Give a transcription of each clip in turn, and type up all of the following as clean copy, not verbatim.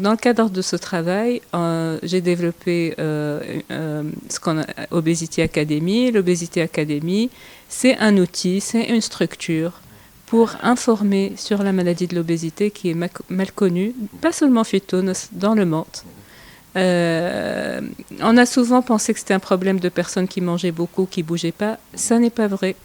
dans le cadre de ce travail, j'ai développé ce qu'on a Obesity Academy. L'Obesity Academy, c'est un outil, c'est une structure pour informer sur la maladie de l'obésité qui est mal connue, pas seulement Fitoun, dans le monde. On a souvent pensé que c'était un problème de personnes qui mangeaient beaucoup, qui ne bougeaient pas. Ça n'est pas vrai.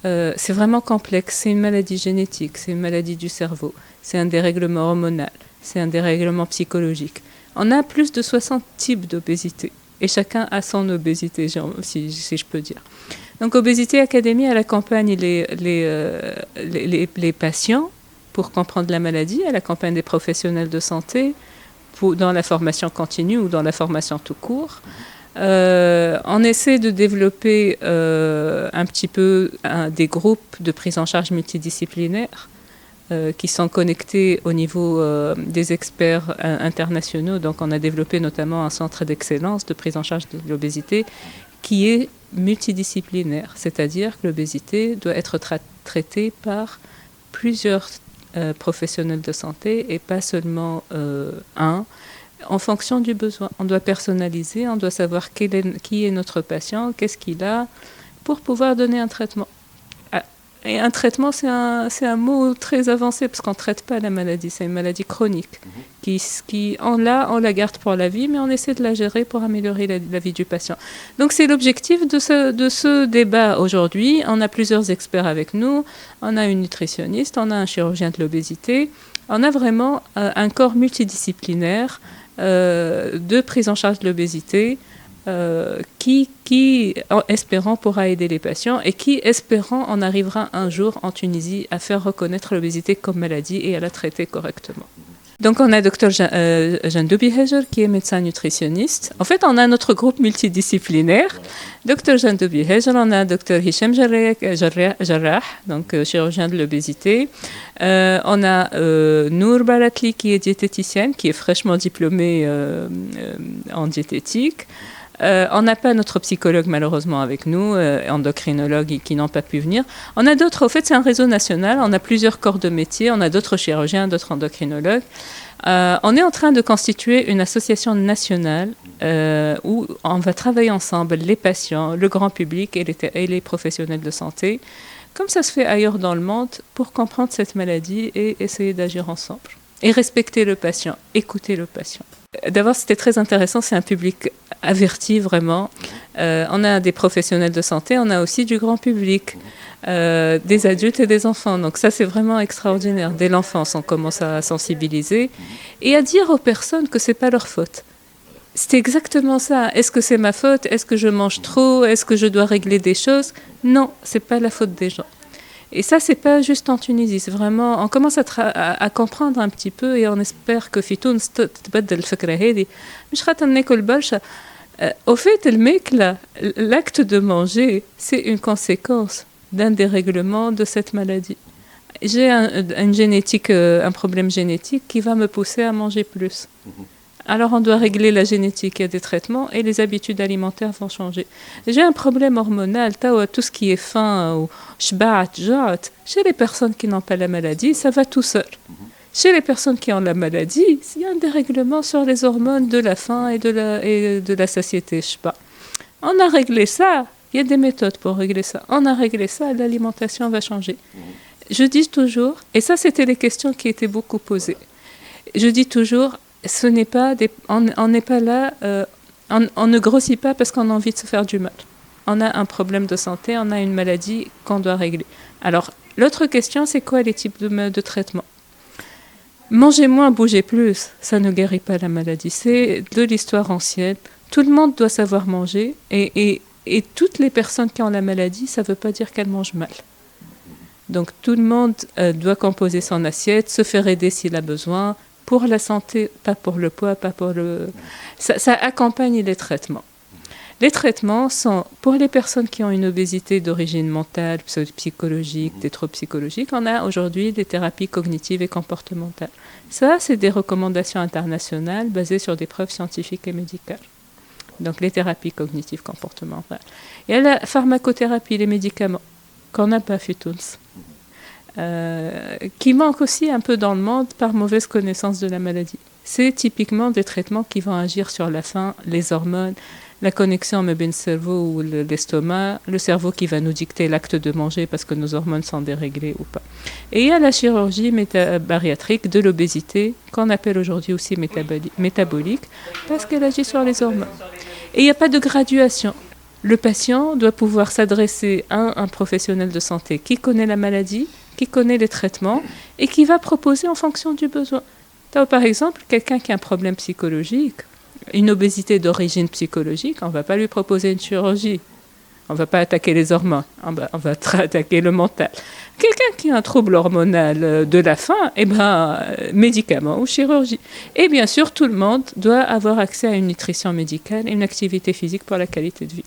C'est vraiment complexe. C'est une maladie génétique, c'est une maladie du cerveau, c'est un dérèglement hormonal, c'est un dérèglement psychologique. On a plus de 60 types d'obésité et chacun a son obésité, si je peux dire. Donc, Obesity Academy, elle accompagne les patients pour comprendre la maladie, elle accompagne des professionnels de santé dans la formation continue ou dans la formation tout court. On essaie de développer un petit peu des groupes de prise en charge multidisciplinaires qui sont connectés au niveau des experts internationaux. Donc, on a développé notamment un centre d'excellence de prise en charge de l'obésité qui est multidisciplinaire, c'est-à-dire que l'obésité doit être traitée par plusieurs professionnels de santé et pas seulement un, en fonction du besoin. On doit personnaliser, on doit savoir qui est notre patient, qu'est-ce qu'il a, pour pouvoir donner un traitement. Et un traitement, c'est un mot très avancé parce qu'on ne traite pas la maladie, c'est une maladie chronique. On la garde pour la vie, mais on essaie de la gérer pour améliorer la vie du patient. Donc c'est l'objectif de ce débat aujourd'hui. On a plusieurs experts avec nous, on a une nutritionniste, on a un chirurgien de l'obésité, on a vraiment un corps multidisciplinaire de prise en charge de l'obésité qui, en espérant, pourra aider les patients et qui, espérant, en arrivera un jour en Tunisie à faire reconnaître l'obésité comme maladie et à la traiter correctement. Donc, on a Dr Jandoubi Hejer, qui est médecin nutritionniste. En fait, on a notre groupe multidisciplinaire. Dr Jandoubi Hejer, on a Dr Hicham Jarrah, donc chirurgien de l'obésité. On a Nour Baratli, qui est diététicienne, qui est fraîchement diplômée en diététique. On n'a pas notre psychologue malheureusement avec nous, endocrinologues qui n'ont pas pu venir. On a d'autres, au fait c'est un réseau national, on a plusieurs corps de métier, on a d'autres chirurgiens, d'autres endocrinologues. On est en train de constituer une association nationale où on va travailler ensemble, les patients, le grand public et les professionnels de santé, comme ça se fait ailleurs dans le monde, pour comprendre cette maladie et essayer d'agir ensemble. Et respecter le patient, écouter le patient. D'abord, c'était très intéressant, c'est un public averti vraiment. On a des professionnels de santé, on a aussi du grand public, des adultes et des enfants. Donc ça, c'est vraiment extraordinaire. Dès l'enfance, on commence à sensibiliser et à dire aux personnes que ce n'est pas leur faute. C'est exactement ça. Est-ce que c'est ma faute? Est-ce que je mange trop? Est-ce que je dois régler des choses? Non, ce n'est pas la faute des gens. Et ça, c'est pas juste en Tunisie, c'est vraiment, on commence à comprendre un petit peu et on espère que في تونس تتبدل الفكرة هذه. مش خاطر ناكل برشا. Au fait, l'acte de manger, c'est une conséquence d'un dérèglement de cette maladie. J'ai un problème génétique qui va me pousser à manger plus. Alors, on doit régler la génétique, il y a des traitements et les habitudes alimentaires vont changer. J'ai un problème hormonal, tout ce qui est faim ou shba'at, chez les personnes qui n'ont pas la maladie, ça va tout seul. Chez les personnes qui ont la maladie, il y a un dérèglement sur les hormones de la faim et de la satiété, On a réglé ça, il y a des méthodes pour régler ça. On a réglé ça, l'alimentation va changer. Je dis toujours, et ça c'était les questions qui étaient beaucoup posées, je dis toujours, ce n'est pas on n'est pas là, on ne grossit pas parce qu'on a envie de se faire du mal. On a un problème de santé, on a une maladie qu'on doit régler. Alors, l'autre question, c'est quoi les types de traitements? Manger moins, bouger plus, ça ne guérit pas la maladie. C'est de l'histoire ancienne. Tout le monde doit savoir manger et toutes les personnes qui ont la maladie, ça ne veut pas dire qu'elles mangent mal. Donc, tout le monde doit composer son assiette, se faire aider s'il a besoin, pour la santé, pas pour le poids, pas pour le... Ça accompagne les traitements. Les traitements sont, pour les personnes qui ont une obésité d'origine mentale, psychologique, des troubles psychologiques, on a aujourd'hui des thérapies cognitives et comportementales. Ça, c'est des recommandations internationales basées sur des preuves scientifiques et médicales. Donc, les thérapies cognitives comportementales. Il y a la pharmacothérapie, les médicaments, qu'on n'a pas fait tous. Qui manque aussi un peu dans le monde par mauvaise connaissance de la maladie. c'est typiquement des traitements qui vont agir sur la faim, les hormones, la connexion entre le cerveau ou l'estomac, le cerveau qui va nous dicter l'acte de manger parce que nos hormones sont déréglées ou pas. Et il y a la chirurgie bariatrique de l'obésité, qu'on appelle aujourd'hui aussi métabolique, parce qu'elle agit sur les hormones. Et il n'y a pas de graduation. Le patient doit pouvoir s'adresser à un professionnel de santé qui connaît la maladie, qui connaît les traitements et qui va proposer en fonction du besoin. Par exemple, quelqu'un qui a un problème psychologique, une obésité d'origine psychologique, on ne va pas lui proposer une chirurgie. On ne va pas attaquer les hormones, on va attaquer le mental. Quelqu'un qui a un trouble hormonal de la faim, médicaments ou chirurgie. Et bien sûr, tout le monde doit avoir accès à une nutrition médicale et une activité physique pour la qualité de vie.